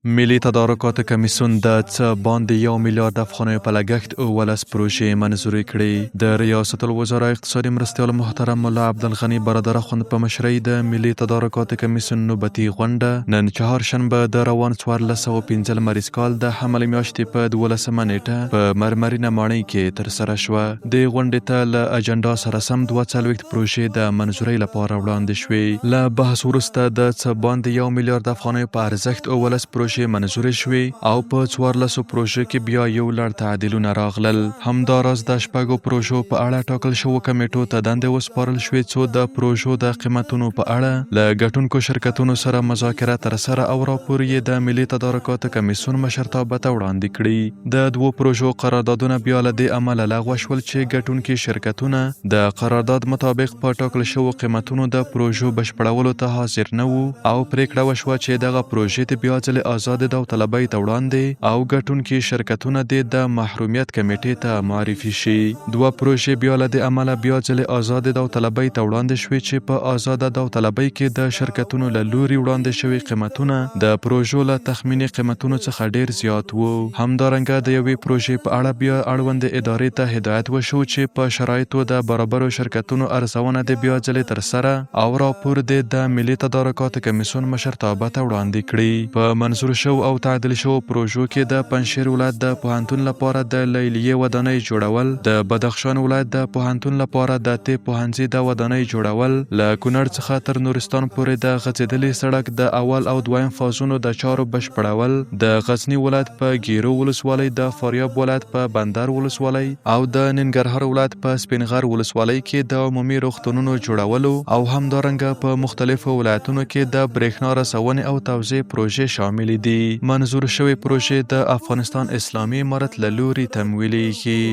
ملي تدارکات کمیسیون د څه باندې 1 میلیارډ افغانیو په لګښت 12 پروژې منظوري کړې. د ریاست الوزرا اقتصادي مرستیال محترم ملا عبدالغني برادر اخوند په مشرۍ د ملي تدارکات کمیسیون نوبتي غونډه نن چهارشنبه د روان 1415 لمریز کال د حمل میاشتې په 12مه نیټه په مرمرینه ماڼۍ کې ترسره شوه. د غونډې ته له اجنډا سره سم 42 پروژې د منظورۍ لپاره وړاندې شوې. له بحث وروسته د څه باندې 1 میلیارډ افغانیو په ارزښت 12 پروژې منظوري شوې او په 14 پروژو کې بیا یو لړ تعدیلونه راغلل. همداراز د شپږو پروژو په اړه ټاکل شوو کمیټو ته دندې وسپارل شوې څو د پروژو د قیمتونو په اړه له ګټونکو شرکتونو سره مذاکره ترسره او راپور یې د ملي تدارکاتو کمیسیون مشرتابه ته وړاندې کړي. د دوو پروژو قراردادونه بیا له دې امله لغوه شول چې ګټونکي شرکتونه د قرارداد مطابق په ټاکل شوو قیمتونو د پروژو بشپړولو ته حاضر نه وو او پریکړه وشوه چې دغه پروژې ته بیا ځلې آزاد داوطلبۍ ته وړاندې او ګټونکي شرکتونه د محرومیت کمیټې ته معرفي شي. دوه پروژې بیا له دې امله بیا ځلې آزاد داوطلبۍ ته وړاندې شوې چې په آزاده داوطلبۍ کې د شرکتونو له لوري وړاندې شوي قیمتونه د پروژو له تخمیني قیمتونو څخه ډیر زیات وو. همدارنګه د یوې پروژې په اړه بیا اړوند ادارې ته هدایت وشو چې په شرایطو د برابرو شرکتونو ارزونه د بیا ځلې ترسره او راپور د ملي تدارکاتو کمیسیون مشرتابه ته وړاندې کړي. په منظور شو او تعدیل شو پروژو کې د پنجشیر ولایت د پوهنتون لپاره د لیلیې ودانۍ جوړول، د بدخشان ولایت د پوهنتون لپاره د طب پوهنځي د ودانۍ جوړول، له کونړ څخه تر نورستان پورې د غځېدلي سړک د اول او دویم فازونو د چارو بشپړول، د غزنی ولایت په ګیرو ولسوالۍ، د فاریاب ولایت په بندر ولسوالۍ او د ننګرهار ولایت په سپینغر ولسوالۍ کې د عمومي روغتونونو جوړولو او همدارنګه په مختلفو ولایتونو کې د برېښنا رسونې او توزیع پروژې شامل دي. منظور شوی پروژې د افغانستان اسلامي امارت له لوري تمویلیږي.